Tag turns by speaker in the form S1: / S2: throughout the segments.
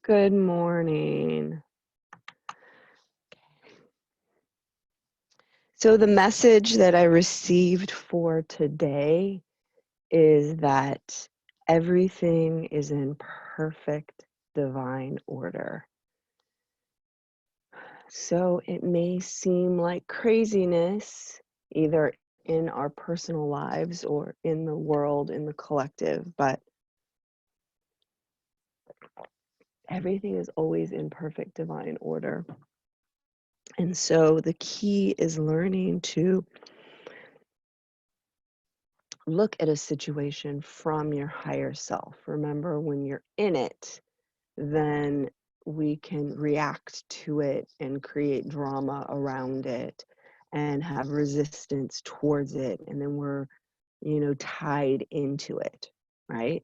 S1: Good morning. So the message that I received for today is that everything is in perfect divine order. So it may seem like craziness, either in our personal lives or in the world, in the collective, but everything is always in perfect divine order. And so the key is learning to look at a situation from your higher self. Remember, when you're in it, then we can react to it and create drama around it and have resistance towards it. And then we're, tied into it, right?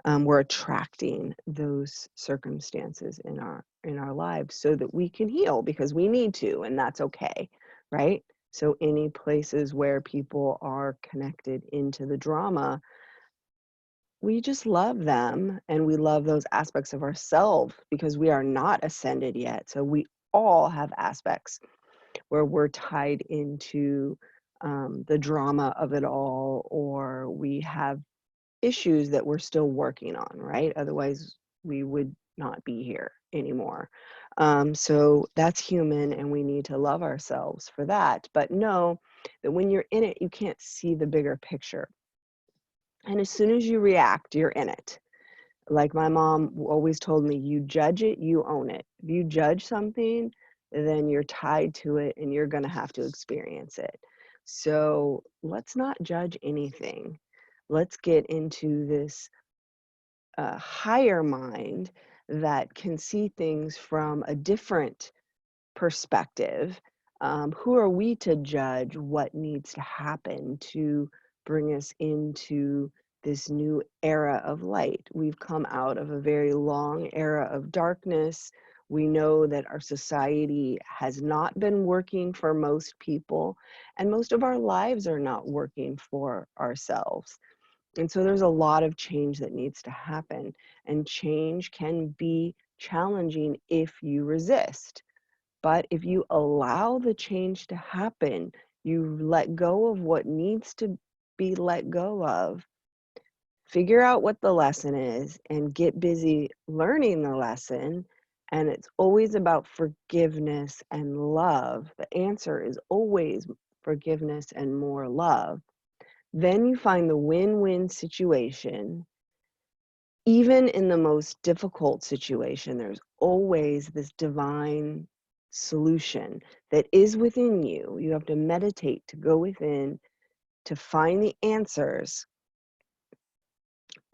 S1: We're attracting those circumstances in our lives so that we can heal because we need to, and that's okay, right? So any places where people are connected into the drama, we just love them, and we love those aspects of ourselves because we are not ascended yet. So we all have aspects where we're tied into the drama of it all, or we have issues that we're still working on, right? Otherwise, we would not be here anymore. So that's human, and we need to love ourselves for that. But know that when you're in it, you can't see the bigger picture. And as soon as you react, you're in it. Like my mom always told me, you judge it, you own it. If you judge something, then you're tied to it and you're going to have to experience it. So let's not judge anything. Let's get into this higher mind that can see things from a different perspective. Who are we to judge what needs to happen to bring us into this new era of light? We've come out of a very long era of darkness. We know that our society has not been working for most people, and most of our lives are not working for ourselves. And so there's a lot of change that needs to happen, and change can be challenging if you resist. But if you allow the change to happen, you let go of what needs to be let go of, figure out what the lesson is, and get busy learning the lesson. And it's always about forgiveness and love. The answer is always forgiveness and more love. Then you find the win-win situation. Even in the most difficult situation, there's always this divine solution that is within you. You have to meditate to go within to find the answers.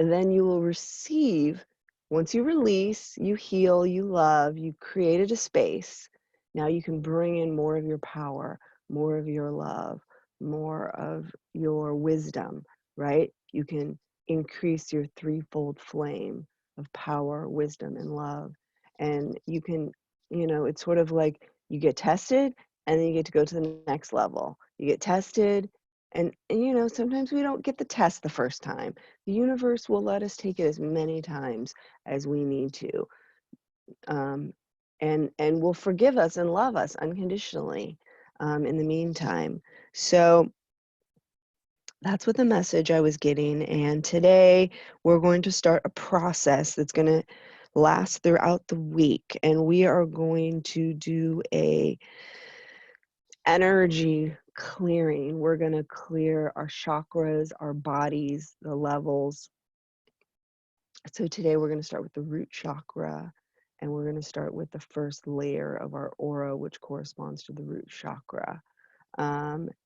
S1: And then you will receive, once you release, you heal, you love, you created a space. Now you can bring in more of your power, more of your love, more of your wisdom, right? You can increase your threefold flame of power, wisdom, and love. And you can, it's sort of like you get tested and then you get to go to the next level. You get tested, and sometimes we don't get the test the first time. The universe will let us take it as many times as we need to, and will forgive us and love us unconditionally in the meantime. So that's what the message I was getting. And today we're going to start a process that's going to last throughout the week, and we are going to do a energy clearing. We're going to clear our chakras, our bodies, the levels. So today we're going to start with the root chakra, and we're going to start with the first layer of our aura, which corresponds to the root chakra.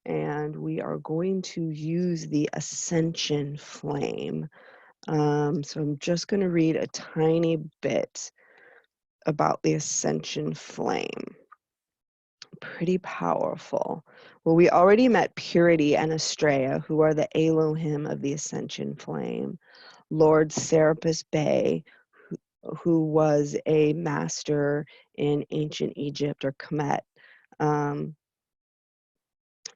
S1: And we are going to use the Ascension Flame. So I'm just going to read a tiny bit about the Ascension Flame. Pretty powerful. Well, we already met Purity and Astrea, who are the Elohim of the Ascension Flame. Lord Serapis Bey, who was a master in ancient Egypt, or Kemet,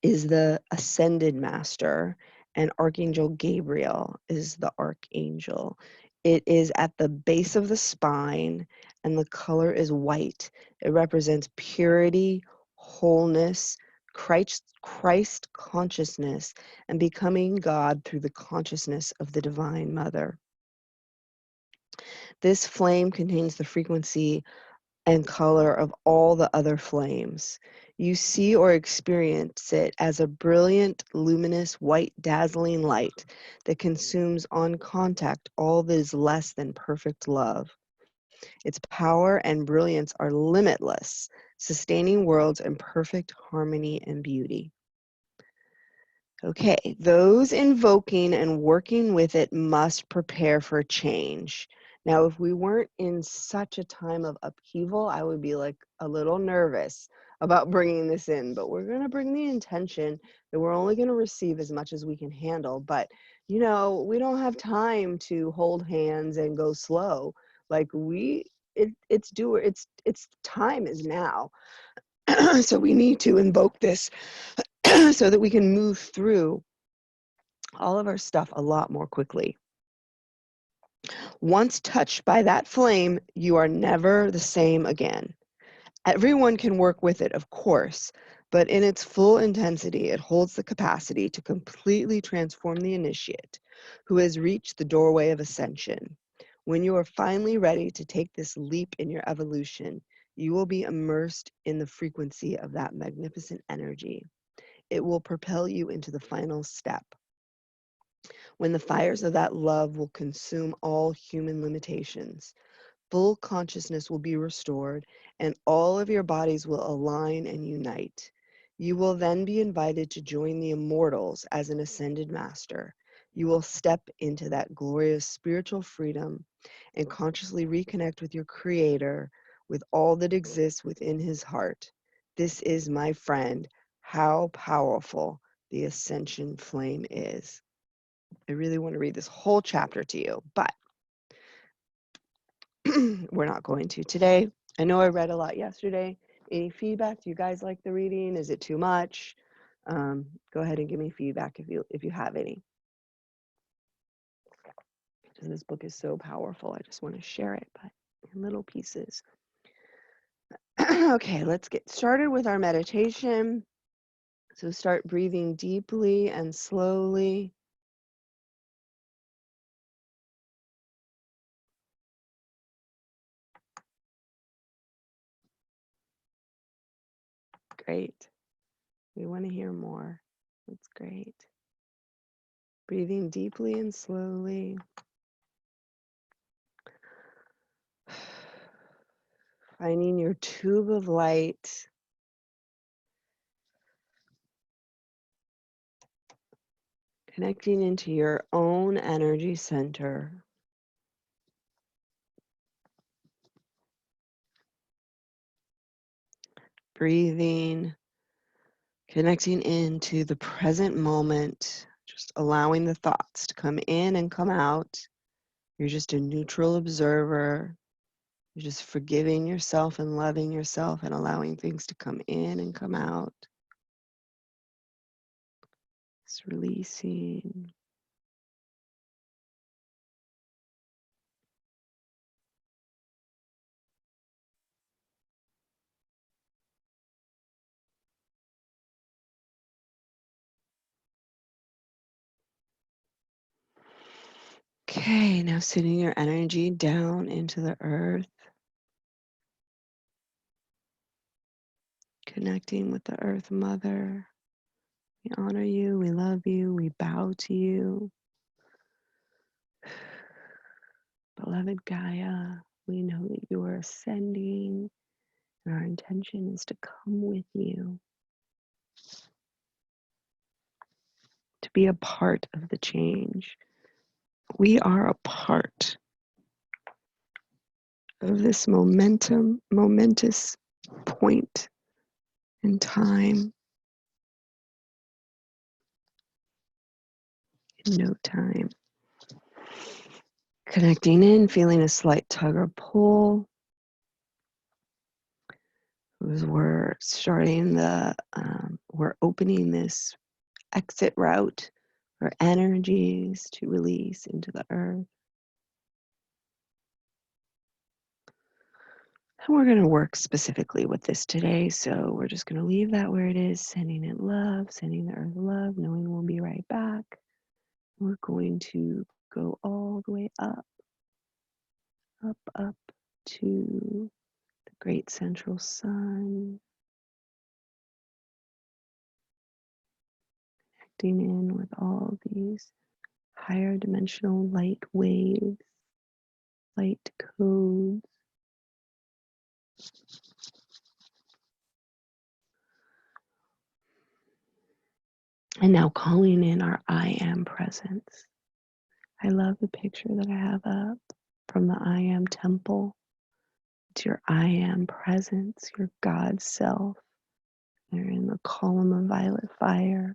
S1: is the ascended master, and Archangel Gabriel is the archangel. It is at the base of the spine, and the color is white. It represents purity, wholeness, Christ consciousness, and becoming God through the consciousness of the Divine Mother. This flame contains the frequency and color of all the other flames. You see or experience it as a brilliant, luminous, white, dazzling light that consumes on contact all that is less than perfect love. Its power and brilliance are limitless, sustaining worlds in perfect harmony and beauty. Okay, those invoking and working with it must prepare for change. Now, if we weren't in such a time of upheaval, I would be like a little nervous about bringing this in, but we're going to bring the intention that we're only going to receive as much as we can handle. But, you know, we don't have time to hold hands and go slow. Like it's time is now. So we need to invoke this so that we can move through all of our stuff a lot more quickly. Once touched by that flame, you are never the same again. Everyone can work with it, of course, but in its full intensity, it holds the capacity to completely transform the initiate who has reached the doorway of ascension. When you are finally ready to take this leap in your evolution, you will be immersed in the frequency of that magnificent energy. It will propel you into the final step, when the fires of that love will consume all human limitations. Full consciousness will be restored, and all of your bodies will align and unite. You will then be invited to join the immortals as an ascended master. You will step into that glorious spiritual freedom and consciously reconnect with your Creator, with all that exists within His heart. This is, my friend, how powerful the Ascension Flame is. I really want to read this whole chapter to you, but we're not going to today. I know I read a lot yesterday. Any feedback? Do you guys like the reading? Is it too much? Go ahead and give me feedback if you have any. Because this book is so powerful. I just want to share it, but in little pieces. Okay, let's get started with our meditation. So start breathing deeply and slowly. Great. We want to hear more. That's great. Breathing deeply and slowly. Finding your tube of light. Connecting into your own energy center. Breathing. Connecting into the present moment. Just allowing the thoughts to come in and come out. You're just a neutral observer. You're just forgiving yourself and loving yourself and allowing things to come in and come out. Just releasing. Okay, now sending your energy down into the earth. Connecting with the Earth Mother. We honor you, we love you, we bow to you. Beloved Gaia, we know that you are ascending, and our intention is to come with you, to be a part of the change. We are a part of this momentous point in time. In no time. Connecting in, feeling a slight tug or pull. As we're starting we're opening this exit route for energies to release into the earth. And we're going to work specifically with this today, so we're just going to leave that where it is, sending it love, sending the earth love, knowing we'll be right back. We're going to go all the way up to the great central sun, connecting in with all these higher dimensional light waves, light codes. And now calling in our I am presence. I love the picture that I have up from the I am temple. It's your I am presence, your God self. They're in the column of violet fire.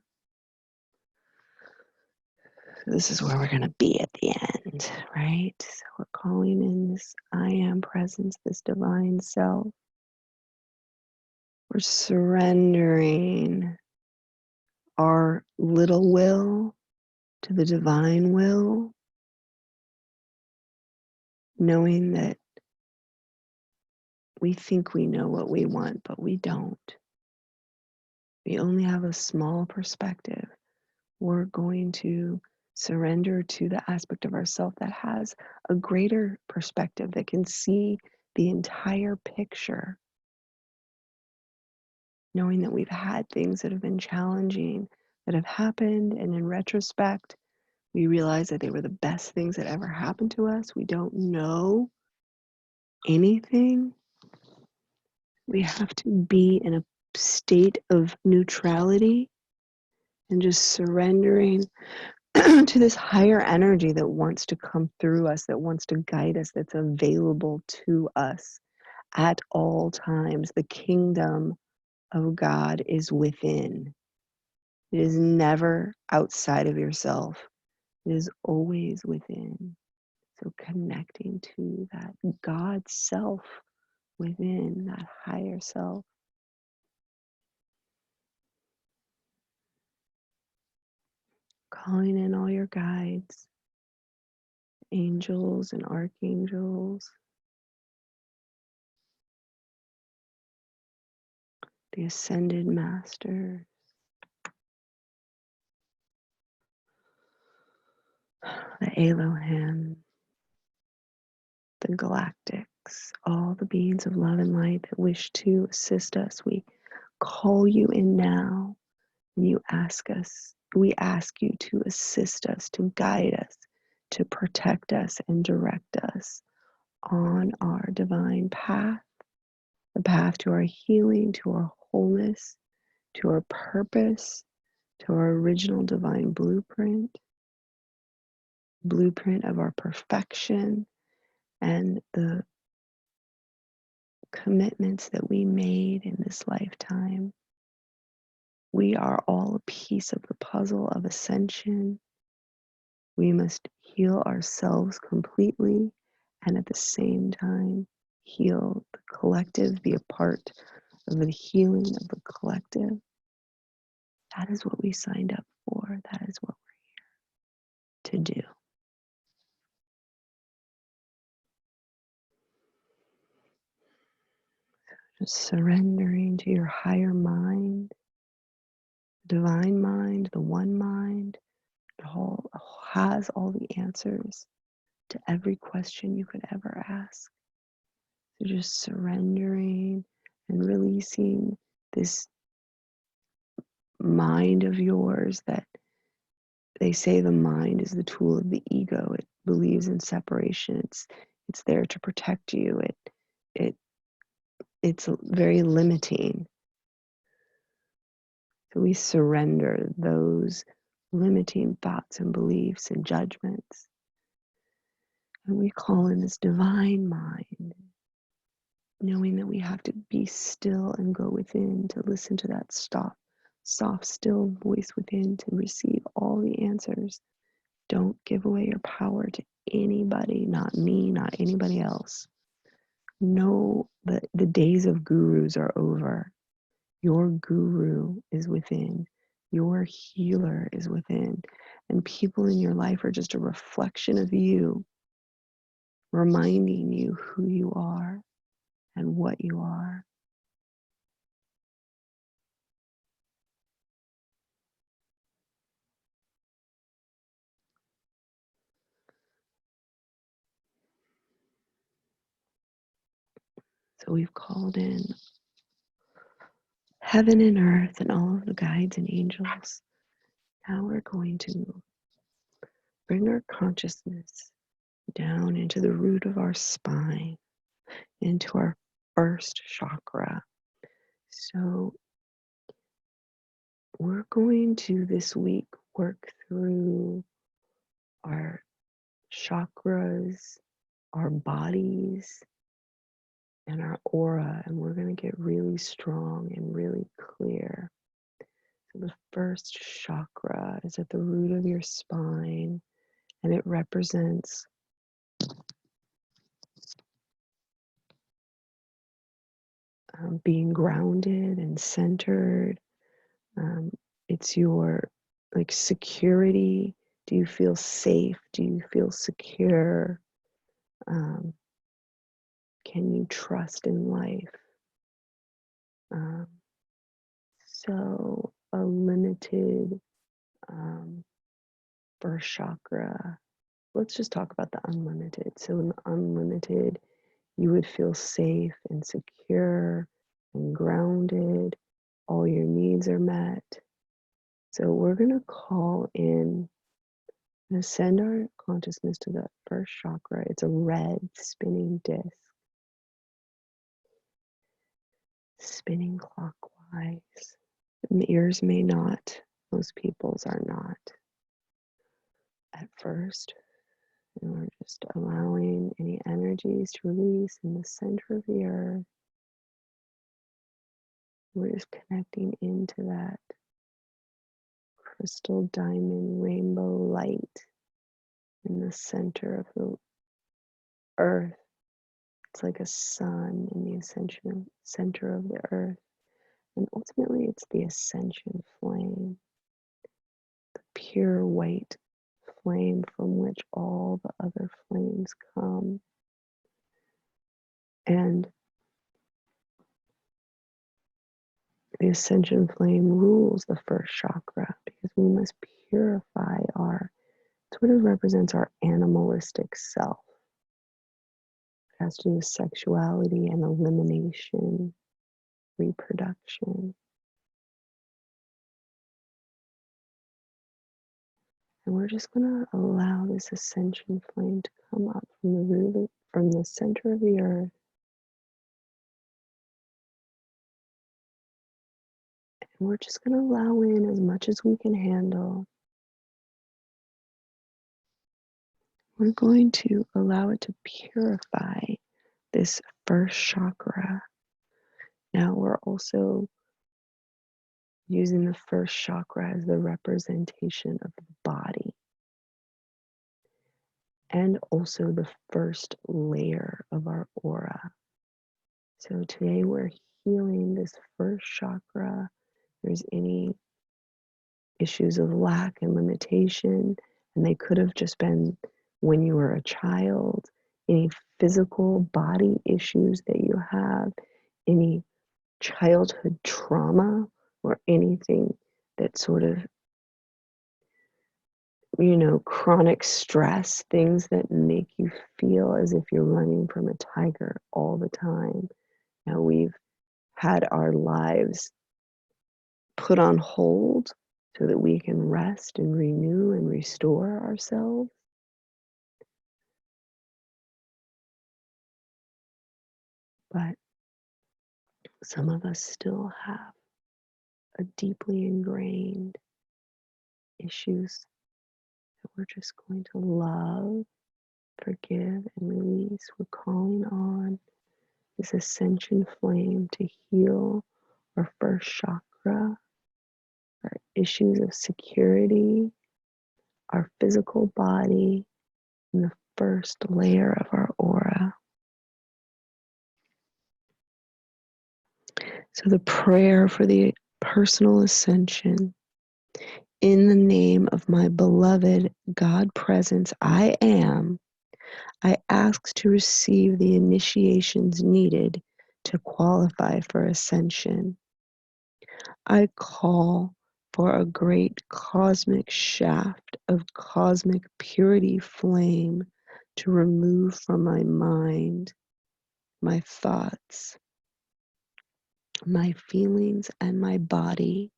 S1: This is where we're going to be at the end, right? So we're calling in this I am presence, this divine self. We're surrendering our little will to the divine will, knowing that we think we know what we want, but we don't. We only have a small perspective. We're going to surrender to the aspect of ourself that has a greater perspective, that can see the entire picture, knowing that we've had things that have been challenging, that have happened, and in retrospect, we realize that they were the best things that ever happened to us. We don't know anything. We have to be in a state of neutrality and just surrendering to this higher energy that wants to come through us, that wants to guide us, that's available to us at all times. The kingdom of God is within. It is never outside of yourself. It is always within. So connecting to that God self within, that higher self. Calling in all your guides, angels and archangels, the ascended masters, the Elohim, the galactics, all the beings of love and light that wish to assist us. We call you in now, and we ask you to assist us, to guide us, to protect us and direct us on our divine path, the path to our healing, to our wholeness, to our purpose, to our original divine blueprint of our perfection and the commitments that we made in this lifetime. We are all a piece of the puzzle of ascension. We must heal ourselves completely and at the same time heal the collective, be a part of the healing of the collective. That is what we signed up for. That is what we're here to do. Just surrendering to your higher mind, the divine mind, the one mind. It all has all the answers to every question you could ever ask. So just surrendering and releasing this mind of yours that they say the mind is the tool of the ego. It believes in separation. It's there to protect you. It's very limiting. So we surrender those limiting thoughts and beliefs and judgments. And we call in this divine mind, knowing that we have to be still and go within to listen to that soft, still voice within to receive all the answers. Don't give away your power to anybody, not me, not anybody else. Know that the days of gurus are over. Your guru is within. Your healer is within. And people in your life are just a reflection of you, reminding you who you are. and what you are. So we've called in heaven and earth and all of the guides and angels. Now we're going to bring our consciousness down into the root of our spine, into our first chakra. So we're going to this week work through our chakras, our bodies, and our aura, and we're going to get really strong and really clear. So the first chakra is at the root of your spine, and it represents being grounded and centered. It's your security. Do you feel safe? Do you feel secure? Can you trust in life? So a limited first chakra. Let's just talk about the unlimited. So in the unlimited, you would feel safe and secure and grounded. All your needs are met. So we're going to call in and send our consciousness to that first chakra. It's a red spinning disc, spinning clockwise. Yours may not. Most people's are not at first. And we're just allowing any energies to release in the center of the earth. We're just connecting into that crystal diamond rainbow light in the center of the earth. It's like a sun in the ascension center of the earth. And ultimately, it's the Ascension Flame, the pure white flame from which all the other flames come. And the Ascension Flame rules the first chakra because we must purify it sort of represents our animalistic self. It has to do with sexuality and elimination, reproduction. And we're just going to allow this Ascension Flame to come up from the root, from the center of the earth. And we're just going to allow in as much as we can handle. We're going to allow it to purify this first chakra. Now we're also using the first chakra as the representation of the body and also the first layer of our aura. So today we're healing this first chakra. If there's any issues of lack and limitation, and they could have just been when you were a child, any physical body issues that you have, any childhood trauma, or anything that sort of, chronic stress, things that make you feel as if you're running from a tiger all the time. Now we've had our lives put on hold so that we can rest and renew and restore ourselves. But some of us still have a deeply ingrained issues that we're just going to love, forgive, and release. We're calling on this Ascension Flame to heal our first chakra, our issues of security, our physical body, and the first layer of our aura. So the prayer for the personal ascension: in the name of my beloved God presence, I am. I ask to receive the initiations needed to qualify for ascension. I call for a great cosmic shaft of cosmic purity flame to remove from my mind, my thoughts, my feelings, and my body.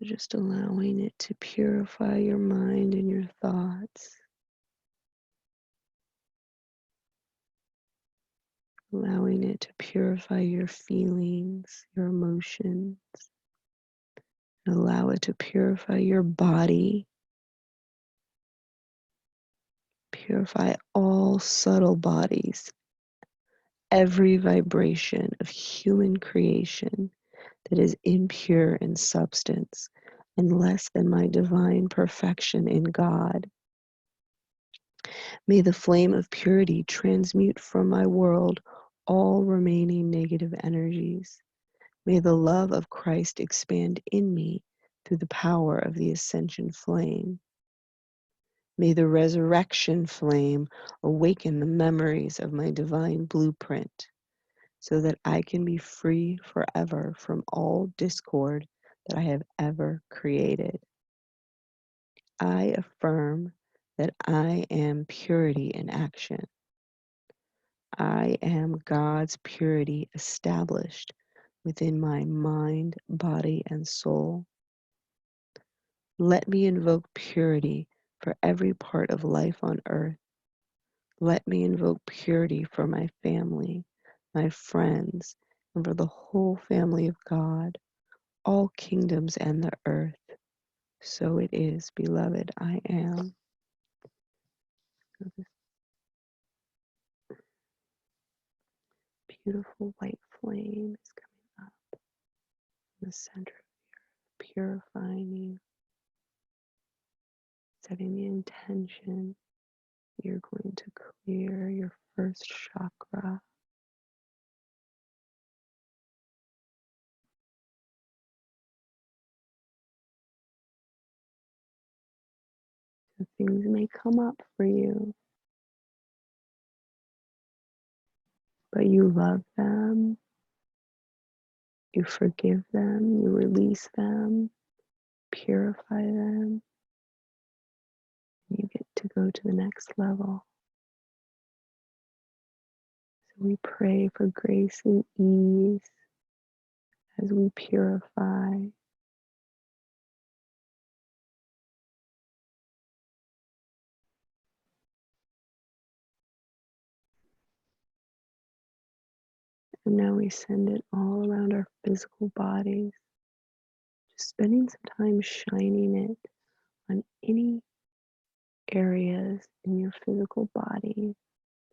S1: Just allowing it to purify your mind and your thoughts. Allowing it to purify your feelings, your emotions. Allow it to purify your body. Purify all subtle bodies, every vibration of human creation that is impure in substance and less than my divine perfection in God. May the flame of purity transmute from my world all remaining negative energies. May the love of Christ expand in me through the power of the Ascension Flame. May the resurrection flame awaken the memories of my divine blueprint so that I can be free forever from all discord that I have ever created. I affirm that I am purity in action. I am God's purity established within my mind, body, and soul. Let me invoke purity for every part of life on earth. Let me invoke purity for my family, my friends, and for the whole family of God, all kingdoms and the earth. So it is, beloved, I am. This beautiful white flame is coming up in the center, purifying you, setting the intention. You're going to clear your first chakra. So things may come up for you, but you love them, you forgive them, you release them, purify them. You get to go to the next level. So we pray for grace and ease as we purify. And now we send it all around our physical bodies, just spending some time shining it on any areas in your physical body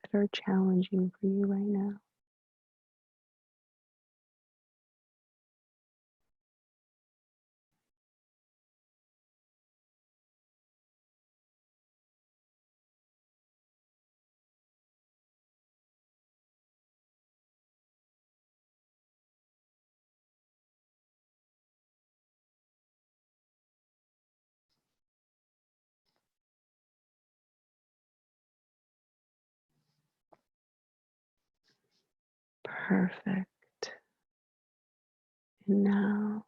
S1: that are challenging for you right now. Perfect. And now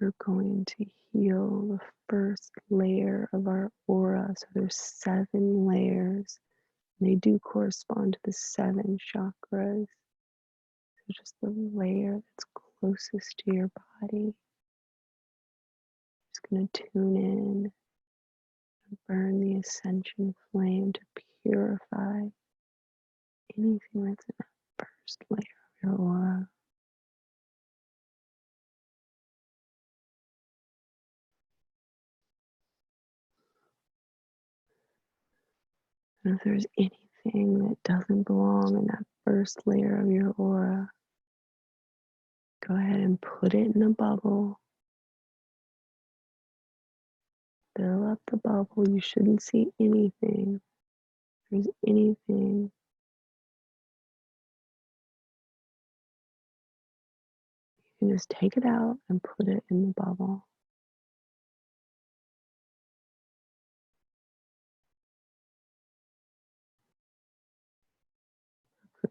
S1: we're going to heal the first layer of our aura. So there's 7 layers. And they do correspond to the 7 chakras. So just the layer that's closest to your body. Just going to tune in and burn the Ascension Flame to purify anything that's in that first layer of your aura. And if there's anything that doesn't belong in that first layer of your aura, go ahead and put it in a bubble. Fill up the bubble. You shouldn't see anything. If there's anything, you can just take it out and put it in the bubble.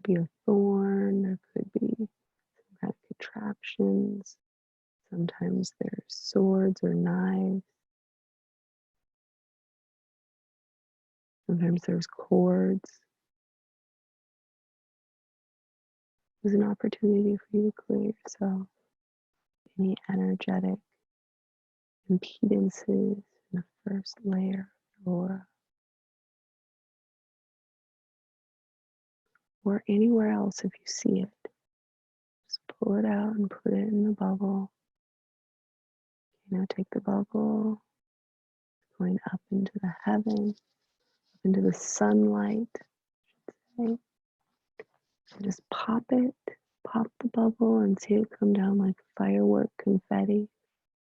S1: be a thorn, there could be some kind of contraptions. Sometimes there's swords or knives. Sometimes there's cords. There's an opportunity for you to clear yourself any energetic impedances in the first layer of your aura, or anywhere else if you see it. Just pull it out and put it in the bubble. Now take the bubble, going up into the heaven, up into the sunlight, right? And just pop it, pop the bubble and see it come down like firework confetti,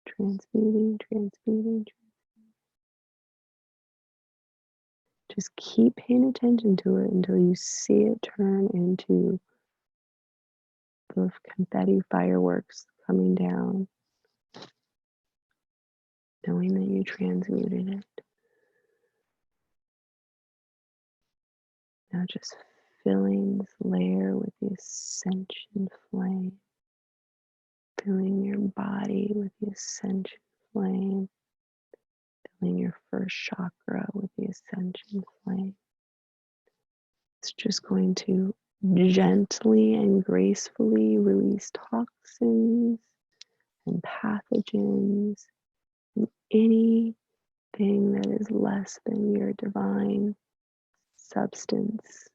S1: transmuting, transmuting. Just keep paying attention to it until you see it turn into the confetti fireworks coming down, knowing that you transmuted it. Now just filling this layer with the Ascension Flame, filling your body with the Ascension Flame, filling your first chakra with the Ascension Flame. It's just going to gently and gracefully release toxins and pathogens and anything that is less than your divine substance,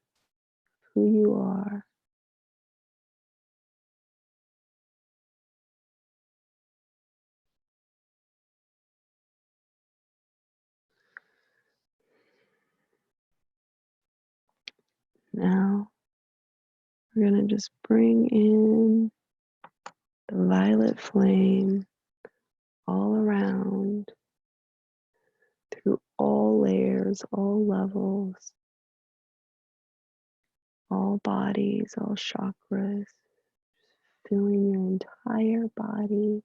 S1: who you are. Now we're going to just bring in the violet flame all around, through all layers, all levels, all bodies, all chakras, filling your entire body,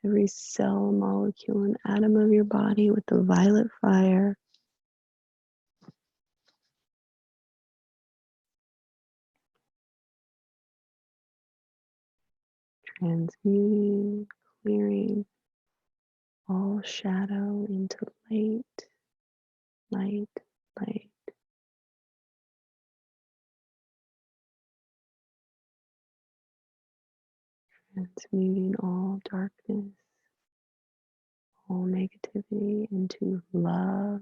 S1: every cell, molecule, and atom of your body with the violet fire. Transmuting, clearing all shadow into light, light, light. Transmuting all darkness, all negativity into love,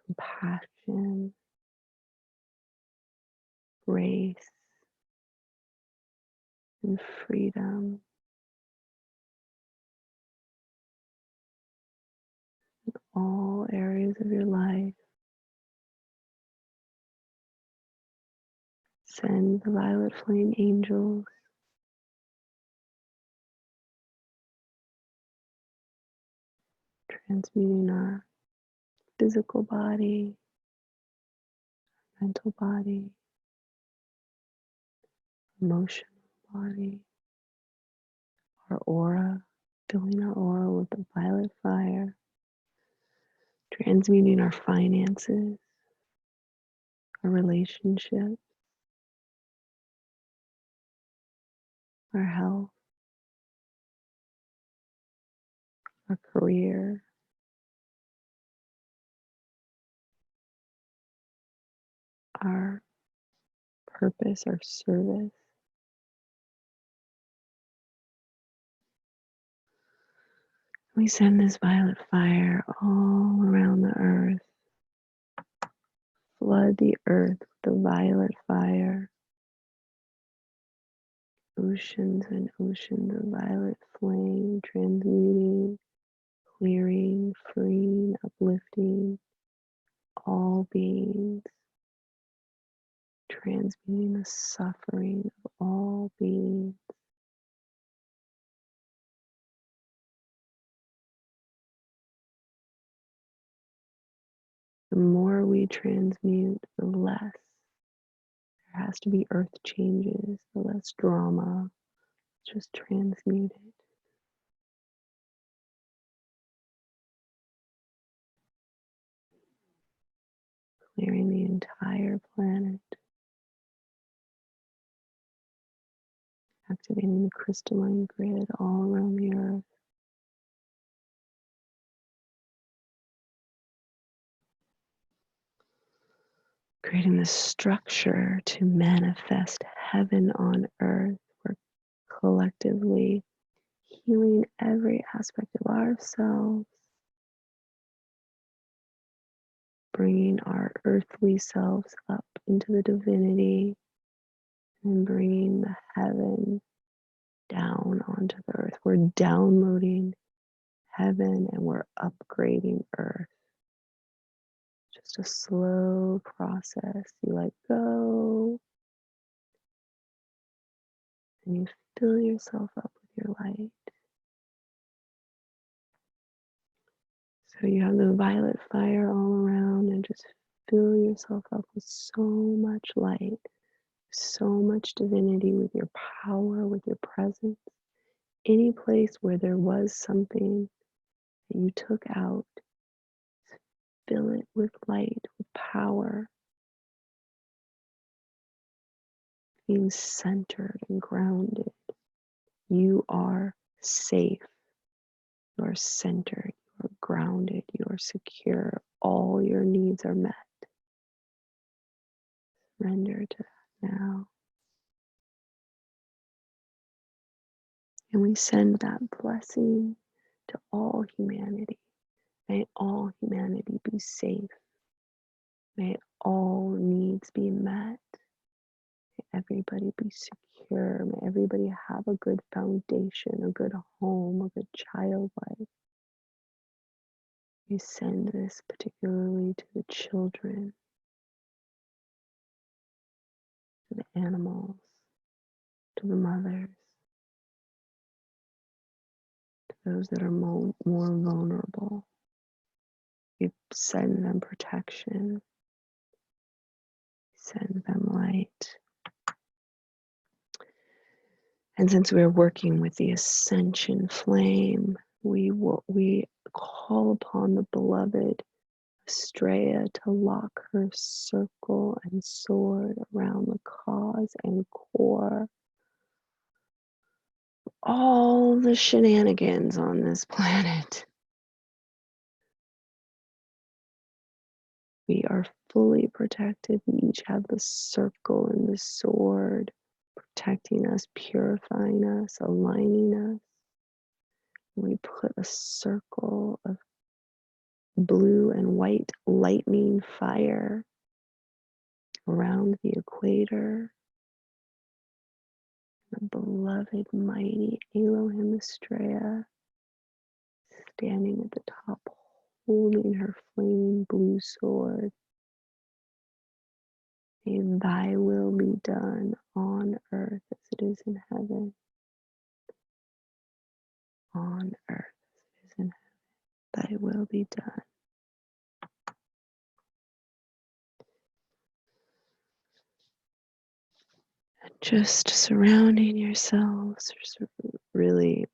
S1: compassion, grace, and freedom. All areas of your life. Send the violet flame angels transmuting our physical body, mental body, emotional body, our aura, filling our aura with the violet fire, transmuting our finances, our relationships, our health, our career, our purpose, our service. We send this violet fire all around the earth. Flood the earth with the violet fire. Oceans and oceans of violet flame, transmuting, clearing, freeing, uplifting all beings, transmuting the suffering of all beings. The more we transmute, the less there has to be earth changes, the less drama. Just transmute it. Clearing the entire planet. activating the crystalline grid all around the earth. Creating the structure to manifest heaven on earth. We're collectively healing every aspect of ourselves, bringing our earthly selves up into the divinity, and bringing the heaven down onto the earth. We're downloading heaven and we're upgrading earth. Just a slow process. You let go and you fill yourself up with your light. So you have the violet fire all around, and just fill yourself up with so much light, so much divinity, with your power, with your presence. Any place where there was something that you took out, fill it with light, with power, being centered and grounded. You are safe. You are centered. You are grounded. You are secure. All your needs are met. Surrender to that now. And we send that blessing to all humanity. May all humanity be safe. May all needs be met. May everybody be secure. May everybody have a good foundation, a good home, a good child life. We send this particularly to the children, to the animals, to the mothers, to those that are more vulnerable. We send them protection. Send them light. And since we're working with the Ascension Flame, we call upon the beloved Estrella to lock her circle and sword around the cause and core of all the shenanigans on this planet. We are fully protected. We each have the circle and the sword protecting us, purifying us, aligning us. We put a circle of blue and white lightning fire around the equator. The beloved mighty Elohim Estrella standing at the top, holding her flaming blue sword. May thy will be done on earth as it is in heaven. On earth as it is in heaven. Thy will be done. And just surrounding yourselves, really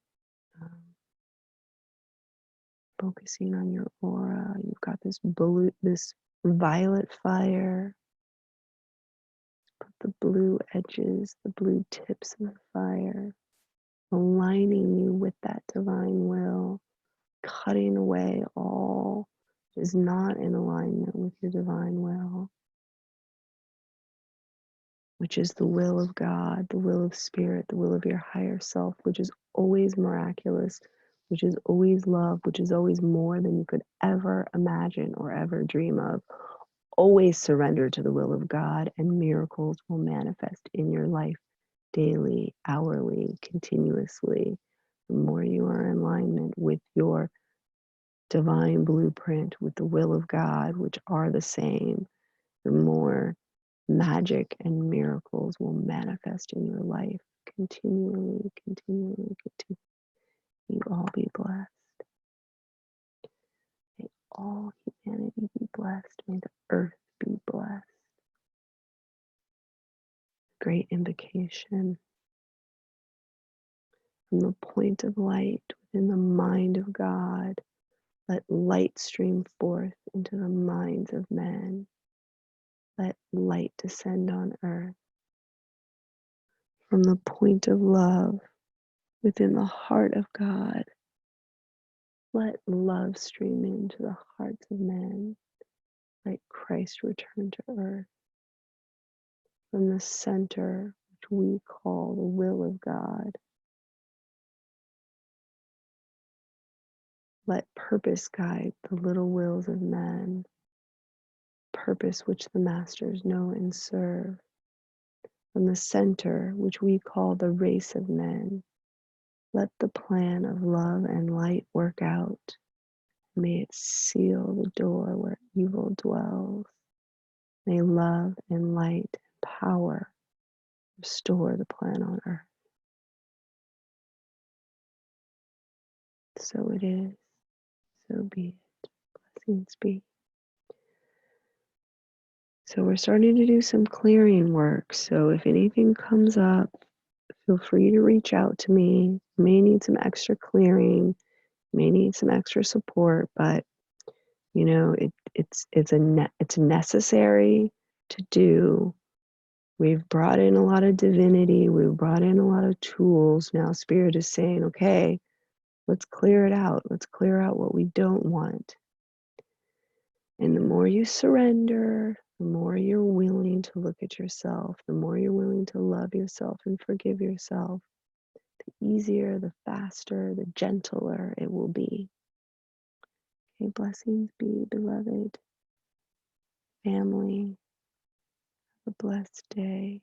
S1: focusing on your aura. You've got this blue, this violet fire. Put the blue edges, the blue tips of the fire, aligning you with that divine will, cutting away all that is not in alignment with your divine will, which is the will of God, the will of spirit, the will of your higher self, which is always miraculous, which is always love, which is always more than you could ever imagine or ever dream of. Always surrender to the will of God, and miracles will manifest in your life daily, hourly, continuously. The more you are in alignment with your divine blueprint, with the will of God, which are the same, the more magic and miracles will manifest in your life continually, continually, continually. You all be blessed. May all humanity be blessed. May the earth be blessed. Great invocation from the point of light within the mind of God. Let light stream forth into the minds of men. Let light descend on earth. from the point of love within the heart of God. Let love stream into the hearts of men, like Christ returned to earth. From the center, which we call the will of God, let purpose guide the little wills of men, purpose which the masters know and serve. From the center, which we call the race of men, let the plan of love and light work out. May it seal the door where evil dwells. May love and light and power restore the plan on earth. So it is, so be it. Blessings be. So we're starting to do some clearing work. So if anything comes up, feel free to reach out to me. You may need some extra clearing, may need some extra support, but you know, it's necessary to do. We've brought in a lot of divinity. We've brought in a lot of tools. Now Spirit is saying, okay, let's clear it out. Let's clear out what we don't want. And the more you surrender, the more you're willing to look at yourself, the more you're willing to love yourself and forgive yourself, the easier, the faster, the gentler it will be. Okay, blessings be, beloved family. Have a blessed day.